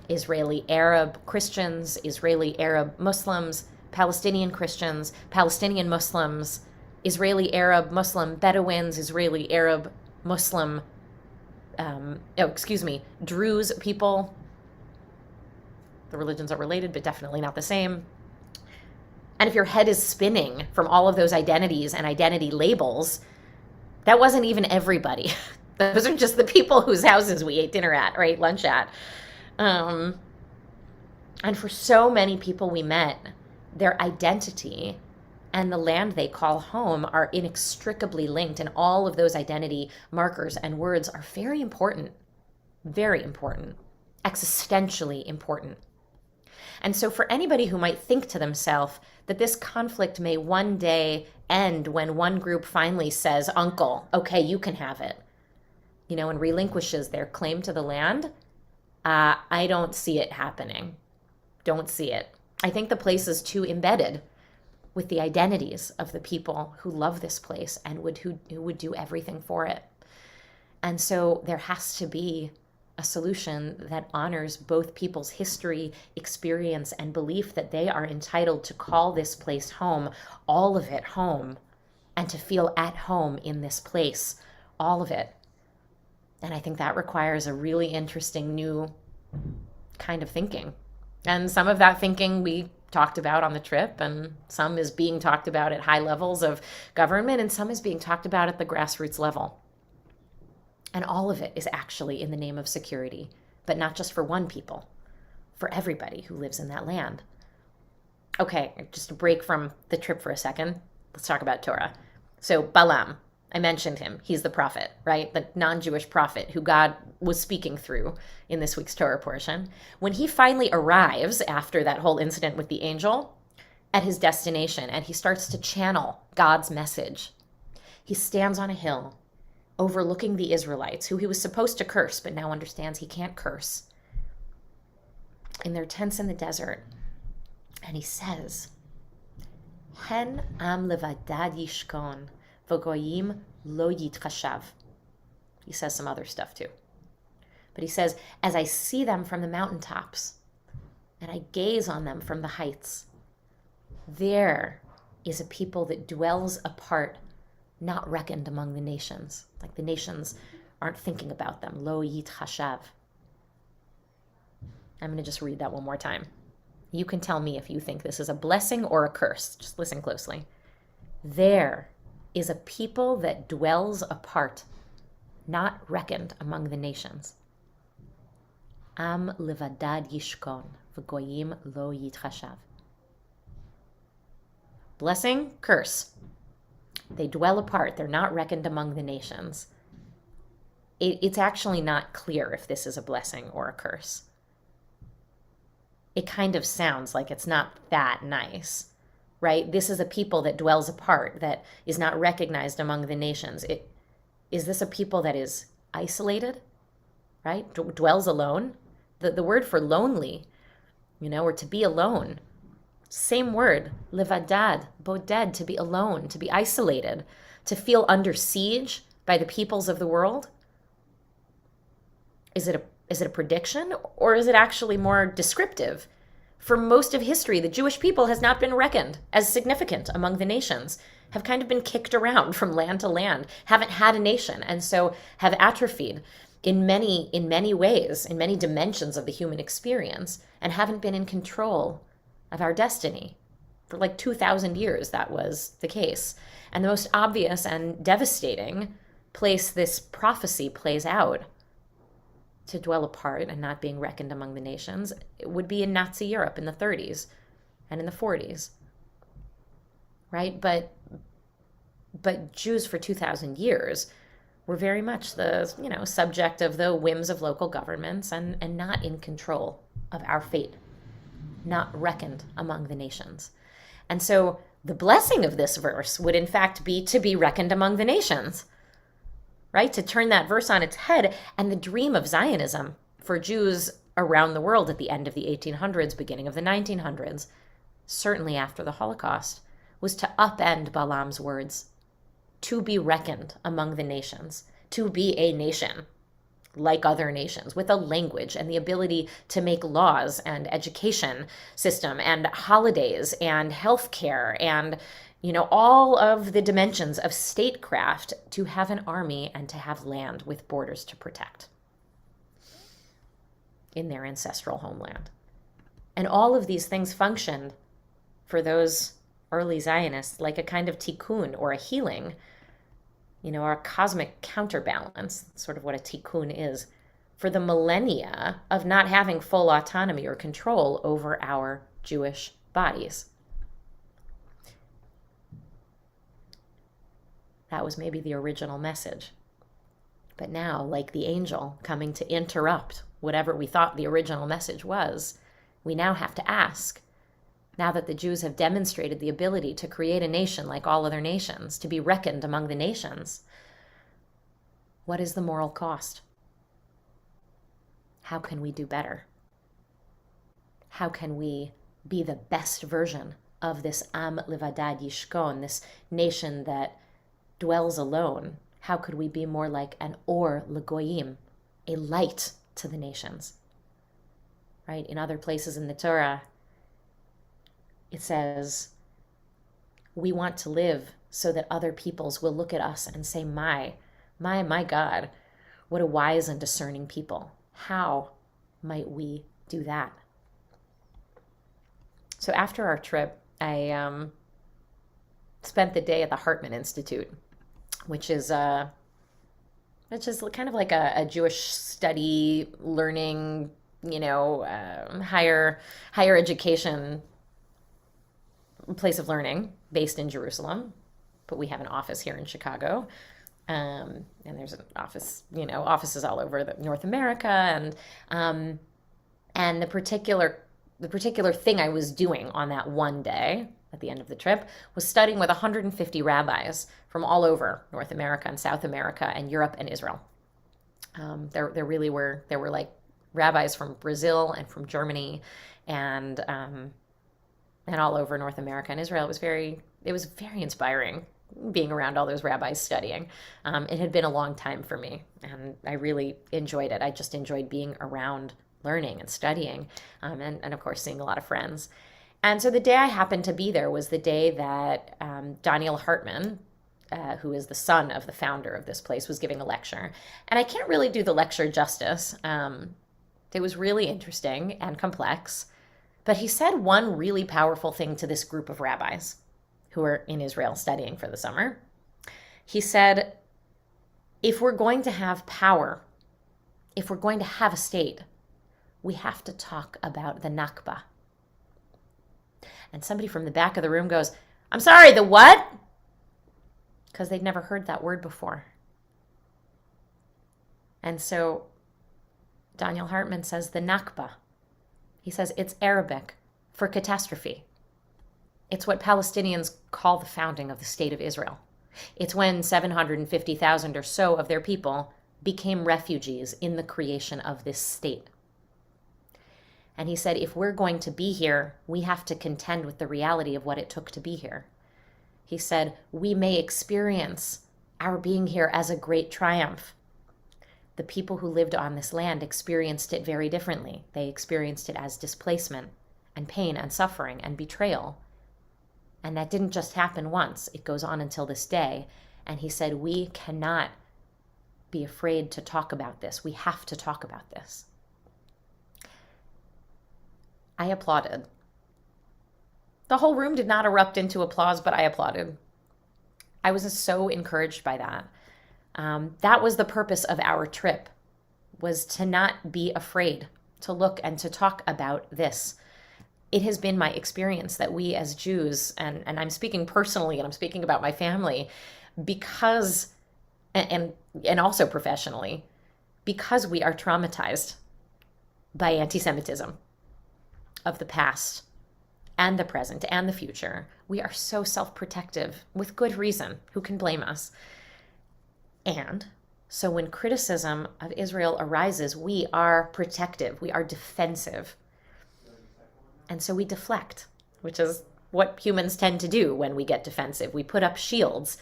Israeli Arab Christians, Israeli Arab Muslims, Palestinian Christians, Palestinian Muslims, Israeli Arab Muslim Bedouins, Israeli Arab Muslim, Druze people. The religions are related, but definitely not the same. And if your head is spinning from all of those identities and identity labels, that wasn't even everybody. Those are just the people whose houses we ate dinner at, or ate lunch at. And for so many people we met, their identity and the land they call home are inextricably linked, and all of those identity markers and words are very important, existentially important. And so for anybody who might think to themselves that this conflict may one day end when one group finally says, "Uncle, okay, you can have it," and relinquishes their claim to the land, I don't see it happening. Don't see it. I think the place is too embedded with the identities of the people who love this place and who would do everything for it. And so there has to be a solution that honors both people's history, experience, and belief that they are entitled to call this place home, all of it home, and to feel at home in this place, all of it. And I think that requires a really interesting new kind of thinking. And some of that thinking we talked about on the trip, and some is being talked about at high levels of government, and some is being talked about at the grassroots level. And all of it is actually in the name of security, but not just for one people, for everybody who lives in that land. Okay, just a break from the trip for a second. Let's talk about Torah. So Balaam, I mentioned him. He's the prophet, right? The non-Jewish prophet who God was speaking through in this week's Torah portion. When he finally arrives after that whole incident with the angel at his destination, and he starts to channel God's message, he stands on a hill overlooking the Israelites, who he was supposed to curse, but now understands he can't curse, in their tents in the desert. And he says, Hen am levadad yishkon, v'goyim lo yitchashav. He says some other stuff too. But he says, as I see them from the mountaintops and I gaze on them from the heights, there is a people that dwells apart, not reckoned among the nations. Like the nations aren't thinking about them. Lo yit hashav. I'm going to just read that one more time. You can tell me if you think this is a blessing or a curse. Just listen closely. There is a people that dwells apart, not reckoned among the nations. Am levadad yishkon, v'goyim lo yitchashav. Blessing, curse. They dwell apart. They're not reckoned among the nations. It's actually not clear if this is a blessing or a curse. It kind of sounds like it's not that nice, right? This is a people that dwells apart, that is not recognized among the nations. Is this a people that is isolated, right? Dwells alone? The word for lonely, or to be alone. Same word, levadad, boded, to be alone, to be isolated, to feel under siege by the peoples of the world. Is it a prediction, or is it actually more descriptive? For most of history, the Jewish people has not been reckoned as significant among the nations, have kind of been kicked around from land to land, haven't had a nation, and so have atrophied in many ways, in many dimensions of the human experience, and haven't been in control of our destiny. For like 2,000 years, that was the case. And the most obvious and devastating place this prophecy plays out, to dwell apart and not being reckoned among the nations, it would be in Nazi Europe in the 30s and in the 40s, right? But Jews for 2,000 years were very much the subject of the whims of local governments and not in control of our fate, not reckoned among the nations. And so the blessing of this verse would in fact be to be reckoned among the nations, right? To turn that verse on its head. And the dream of Zionism for Jews around the world at the end of the 1800s, beginning of the 1900s, certainly after the Holocaust, was to upend Balaam's words, to be reckoned among the nations, to be a nation like other nations with a language and the ability to make laws and education system and holidays and healthcare and all of the dimensions of statecraft, to have an army and to have land with borders to protect in their ancestral homeland. And all of these things functioned for those early Zionists like a kind of tikkun or a healing, or a cosmic counterbalance, sort of what a tikkun is, for the millennia of not having full autonomy or control over our Jewish bodies. That was maybe the original message. But now, like the angel coming to interrupt whatever we thought the original message was, we now have to ask, now that the Jews have demonstrated the ability to create a nation like all other nations, to be reckoned among the nations, what is the moral cost? How can we do better? How can we be the best version of this Am Levadad Yishkon, this nation that dwells alone? How could we be more like an Or L'Goyim, a light to the nations? Right? In other places in the Torah, it says, we want to live so that other peoples will look at us and say, my God, what a wise and discerning people. How might we do that? So after our trip, I spent the day at the Hartman Institute, which is kind of like a Jewish study, learning, higher education place of learning based in Jerusalem. But we have an office here in Chicago. And there's an offices all over North America. And the particular thing I was doing on that one day at the end of the trip was studying with 150 rabbis from all over North America and South America and Europe and Israel. There were like rabbis from Brazil and from Germany and all over North America and Israel. It was very inspiring. being around all those rabbis studying. It had been a long time for me, and I really enjoyed it. I just enjoyed being around learning and studying, and of course seeing a lot of friends. And so the day I happened to be there was the day that Daniel Hartman, who is the son of the founder of this place, was giving a lecture. And I can't really do the lecture justice. It was really interesting and complex. But he said one really powerful thing to this group of rabbis who are in Israel studying for the summer. He said, if we're going to have power, if we're going to have a state, we have to talk about the Nakba. And somebody from the back of the room goes, I'm sorry, the what? Because they'd never heard that word before. And so Daniel Hartman says the Nakba. He says it's Arabic for catastrophe. It's what Palestinians call the founding of the state of Israel. It's when 750,000 or so of their people became refugees in the creation of this state. And he said, if we're going to be here, we have to contend with the reality of what it took to be here. He said, we may experience our being here as a great triumph. The people who lived on this land experienced it very differently. They experienced it as displacement and pain and suffering and betrayal. And that didn't just happen once. It goes on until this day. And he said, we cannot be afraid to talk about this. We have to talk about this. I applauded. The whole room did not erupt into applause, but I applauded. I was so encouraged by that. That was the purpose of our trip, was to not be afraid to look and to talk about this. It has been my experience that we as Jews, and I'm speaking personally and I'm speaking about my family, because, and also professionally, because we are traumatized by anti-Semitism of the past and the present and the future. We are so self-protective, with good reason. Who can blame us? And so when criticism of Israel arises, we are protective, we are defensive. And so we deflect, which is what humans tend to do when we get defensive. We put up shields.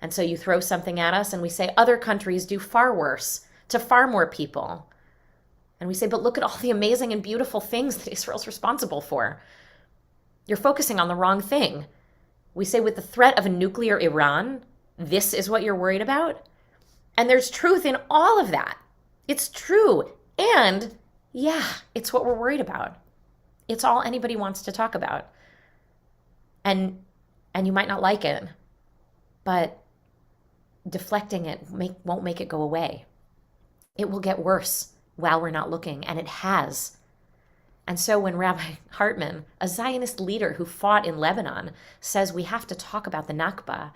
And so you throw something at us and we say, other countries do far worse to far more people. And we say, but look at all the amazing and beautiful things that Israel's responsible for. You're focusing on the wrong thing. We say, with the threat of a nuclear Iran, this is what you're worried about? And there's truth in all of that. It's true. And yeah, it's what we're worried about. It's all anybody wants to talk about. And you might not like it, but deflecting it won't make it go away. It will get worse while we're not looking, and it has. And so when Rabbi Hartman, a Zionist leader who fought in Lebanon, says we have to talk about the Nakba,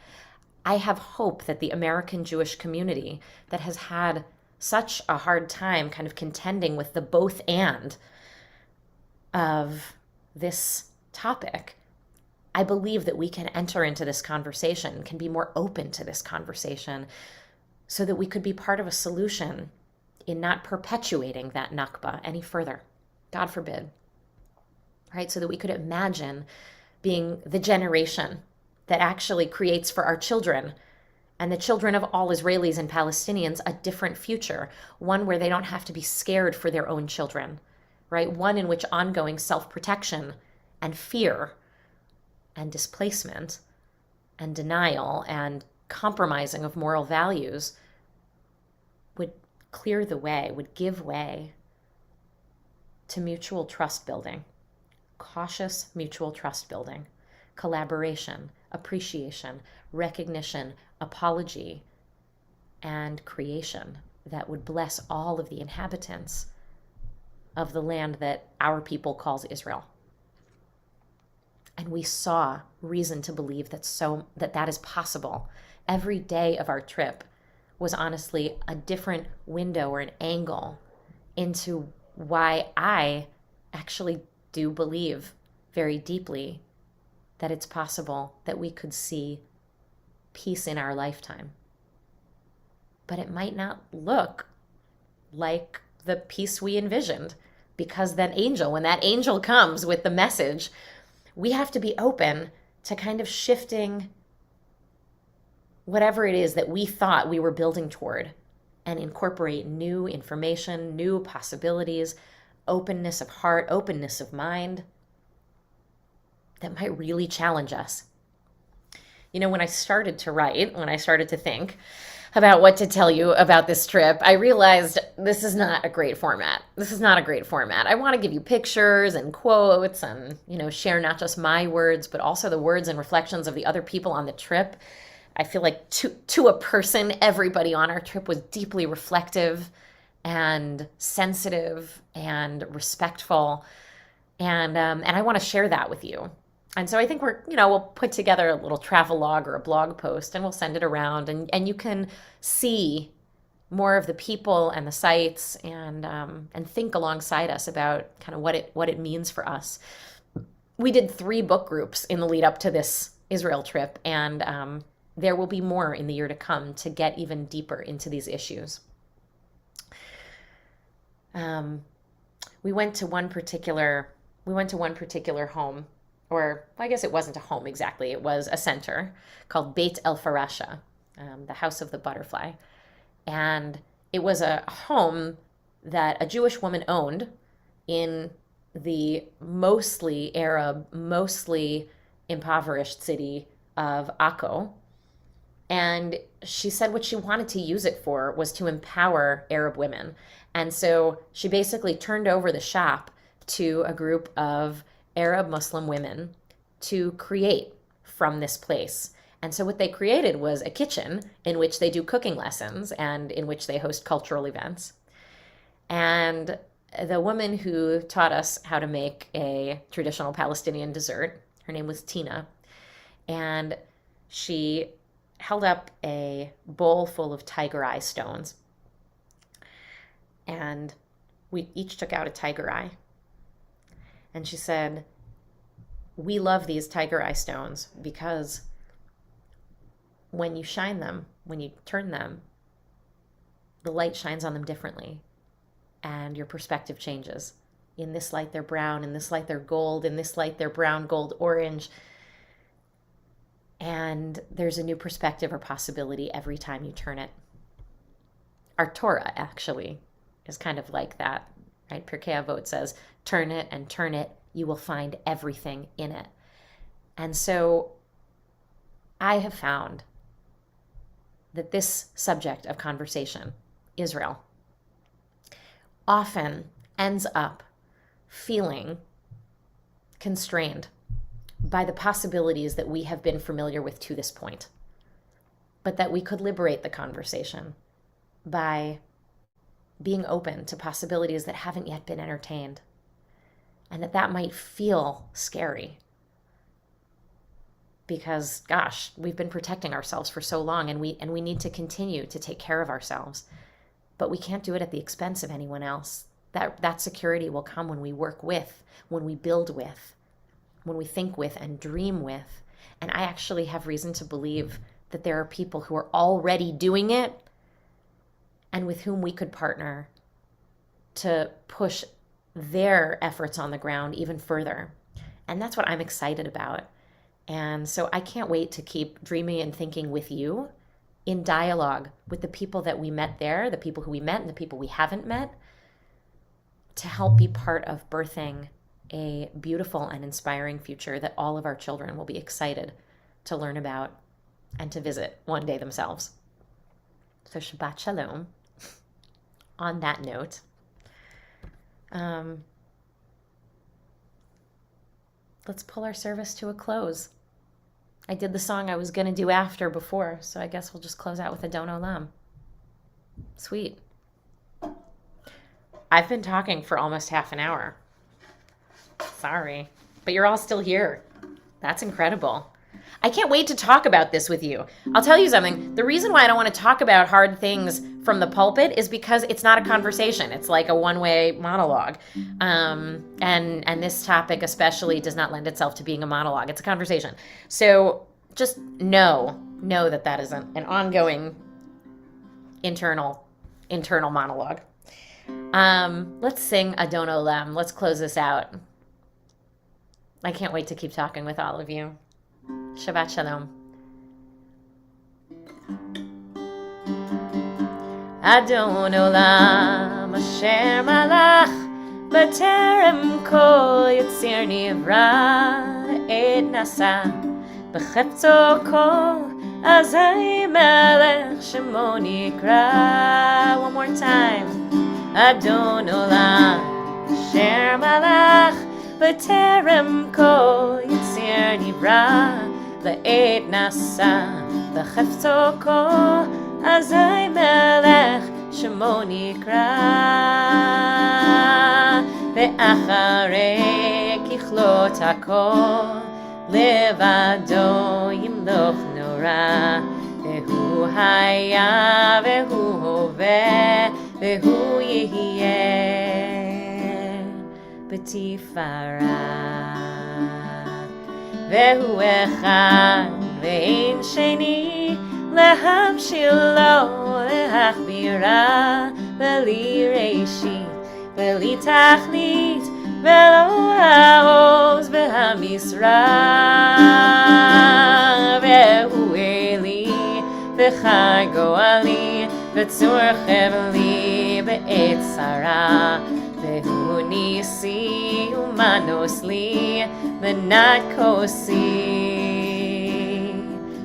I have hope that the American Jewish community that has had such a hard time kind of contending with the both and of this topic, I believe that we can enter into this conversation, can be more open to this conversation, so that we could be part of a solution in not perpetuating that Nakba any further. God forbid. Right? So that we could imagine being the generation that actually creates for our children and the children of all Israelis and Palestinians a different future, one where they don't have to be scared for their own children, right? One in which ongoing self-protection and fear and displacement and denial and compromising of moral values would clear the way, would give way to mutual trust building, cautious mutual trust building, collaboration, appreciation, recognition, apology, and creation that would bless all of the inhabitants of the land that our people calls Israel. And we saw reason to believe that is possible. Every day of our trip was honestly a different window or an angle into why I actually do believe very deeply that it's possible that we could see peace in our lifetime. But it might not look like the peace we envisioned, because when that angel comes with the message, we have to be open to kind of shifting whatever it is that we thought we were building toward and incorporate new information, new possibilities, openness of heart, openness of mind that might really challenge us. You know, when I started to write, when I started to think about what to tell you about this trip, I realized this is not a great format. This is not a great format. I want to give you pictures and quotes and, share not just my words, but also the words and reflections of the other people on the trip. I feel like to a person, everybody on our trip was deeply reflective and sensitive and respectful. And I want to share that with you. And so I think we'll put together a little travel log or a blog post and we'll send it around and you can see more of the people and the sites and think alongside us about kind of what it means for us. We did 3 book groups in the lead up to this Israel trip, and there will be more in the year to come to get even deeper into these issues. We went to one particular home, or I guess it wasn't a home exactly. It was a center called Beit El Farasha, the House of the Butterfly. And it was a home that a Jewish woman owned in the mostly Arab, mostly impoverished city of Akko. And she said what she wanted to use it for was to empower Arab women. And so she basically turned over the shop to a group of Arab Muslim women to create from this place. And so what they created was a kitchen in which they do cooking lessons and in which they host cultural events. And the woman who taught us how to make a traditional Palestinian dessert, her name was Tina, and she held up a bowl full of tiger eye stones. And we each took out a tiger eye. And she said, "We love these tiger eye stones because when you shine them, when you turn them, the light shines on them differently and your perspective changes. In this light, they're brown. In this light, they're gold. In this light, they're brown, gold, orange. And there's a new perspective or possibility every time you turn it." Our Torah, actually, is kind of like that, right? Pirkei Avot says, turn it, you will find everything in it. And so I have found that this subject of conversation, Israel, often ends up feeling constrained by the possibilities that we have been familiar with to this point, but that we could liberate the conversation by being open to possibilities that haven't yet been entertained, and that might feel scary because, gosh, we've been protecting ourselves for so long, and we need to continue to take care of ourselves, but we can't do it at the expense of anyone else. That security will come when we work with, when we build with, when we think with and dream with. And I actually have reason to believe that there are people who are already doing it and with whom we could partner to push their efforts on the ground even further. And that's what I'm excited about. And so I can't wait to keep dreaming and thinking with you in dialogue with the people that we met there, the people who we met and the people we haven't met, to help be part of birthing a beautiful and inspiring future that all of our children will be excited to learn about and to visit one day themselves. So Shabbat Shalom. On that note, let's pull our service to a close. I did the song I was going to do after before, so I guess we'll just close out with Adon Olam. Sweet. I've been talking for almost half an hour. Sorry, but you're all still here. That's incredible. I can't wait to talk about this with you. I'll tell you something. The reason why I don't want to talk about hard things from the pulpit is because it's not a conversation. It's like a one-way monologue. And this topic especially does not lend itself to being a monologue. It's a conversation. So just know that is an ongoing internal monologue. Let's sing Adon Olam. Let's close this out. I can't wait to keep talking with all of you. Shabbat Shalom. Adon Olam Asher Malach B'terem Kol Yitzir Nivra Et Nasa B'chefto Kol Azai Melech Shemo Nikra. One more time. Adon Olam Asher Malach B'terem Kol Yitzir Nivra Le'et Nasa B'chefto Kol Azai Melech Shemo Nikra. Ve'acharei kichlot hakol Levado yimloch nora. Vehu haya vehu hoveh vehu yehyeh b'tifara. Vehu echad ve'ein sheni להבשילו, להחבירה, בלי ראשית, בלי תכלית, ולא העוז והמשרה. והוא אלי, וחי גואלי, וצור חבלי בעת צרה. והוא ניסי ומנוס לי, מנת כוסי.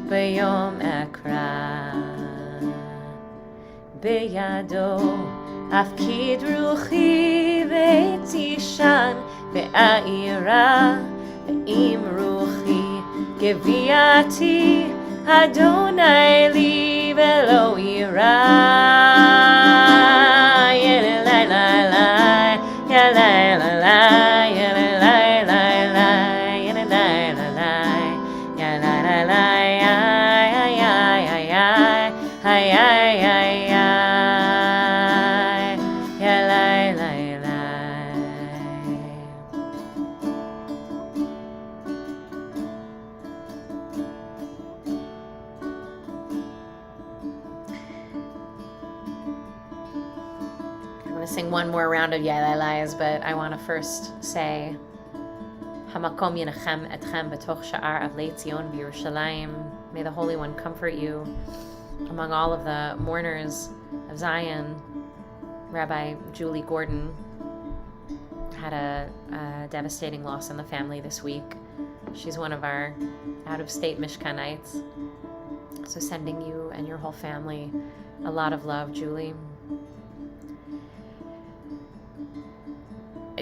ביום אקרא בידו אפקיד רוחי ותישן ואעירה ועם רוחי גוויעתי אדוני לי ולא יירא. יללי לילי יללי לילי יללי לילי יללי לילי יללי לילי Sing one more round of Yalalayas, but I want to first say Hamakom Yenachem Etchem B'toch Sha'ar Avlei Tzion B'Yerushalayim. May the Holy One comfort you among all of the mourners of Zion. Rabbi Julie Gordon had a devastating loss in the family this week. She's one of our out-of-state Mishkanites. So sending you and your whole family a lot of love, Julie.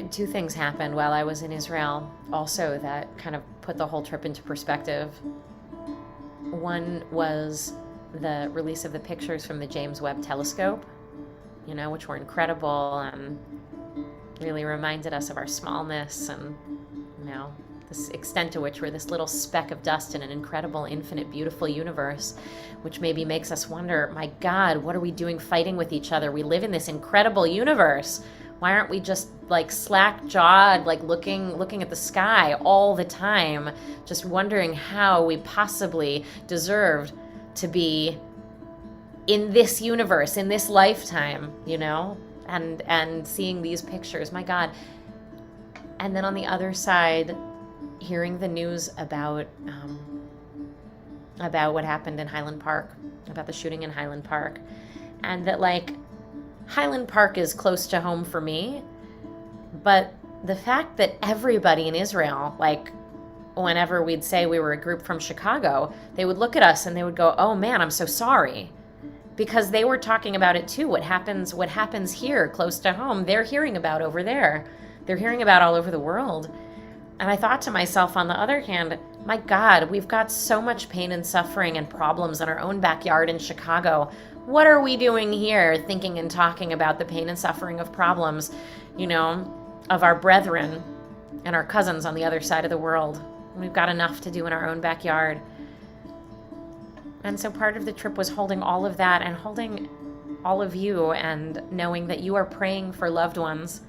Two things happened while I was in Israel also that kind of put the whole trip into perspective. One was the release of the pictures from the James Webb Telescope, which were incredible and really reminded us of our smallness and, this extent to which we're this little speck of dust in an incredible, infinite, beautiful universe, which maybe makes us wonder, my God, what are we doing fighting with each other? We live in this incredible universe. Why aren't we just slack-jawed, looking at the sky all the time, just wondering how we possibly deserved to be in this universe, in this lifetime, and seeing these pictures, my God. And then on the other side, hearing the news about what happened in Highland Park, about the shooting in Highland Park, and that Highland Park is close to home for me, but the fact that everybody in Israel, whenever we'd say we were a group from Chicago, they would look at us and they would go, oh man, I'm so sorry. Because they were talking about it too. What happens here close to home, they're hearing about over there. They're hearing about all over the world. And I thought to myself, on the other hand, my God, we've got so much pain and suffering and problems in our own backyard in Chicago. What are we doing here thinking and talking about the pain and suffering of problems, of our brethren and our cousins on the other side of the world? We've got enough to do in our own backyard. And so part of the trip was holding all of that and holding all of you and knowing that you are praying for loved ones.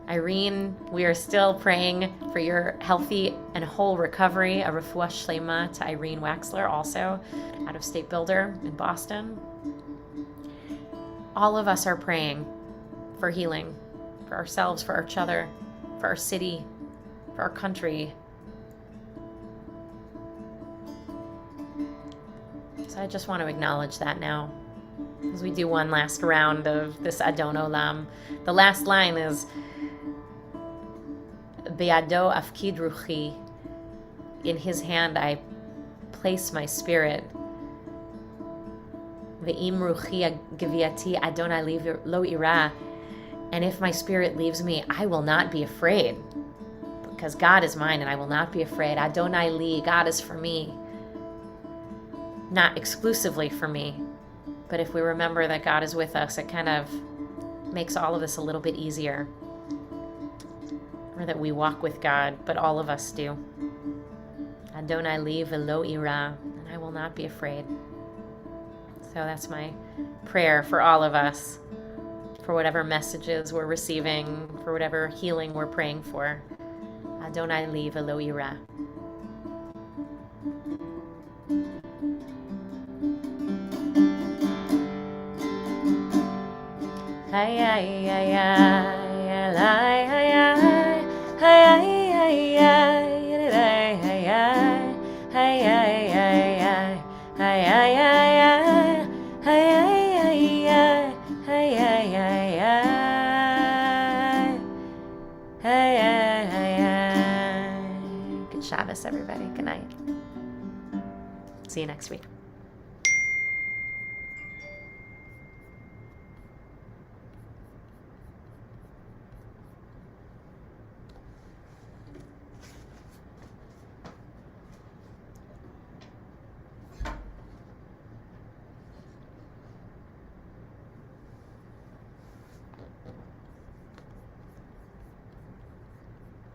Irene, we are still praying for your healthy and whole recovery, a refuah shlema to Irene Waxler, also out-of-state builder in Boston. All of us are praying for healing, for ourselves, for each other, for our city, for our country. So I just want to acknowledge that now. as we do one last round of this Adon Olam. The last line is Be'ado afkid ruchi. In his hand I place my spirit. Ve'im ruchi geviati Adonai lo ira. And if my spirit leaves me, I will not be afraid. Because God is mine and I will not be afraid. Adonai li, God is for me. Not exclusively for me. But if we remember that God is with us, it kind of makes all of this a little bit easier. Or that we walk with God, but all of us do. Adonai li velo ira, and I will not be afraid. So that's my prayer for all of us, for whatever messages we're receiving, for whatever healing we're praying for. Adonai li velo ira. Ay ay ay ay ay ay ay ay ay Good Shabbos, everybody. Good night. See you next week.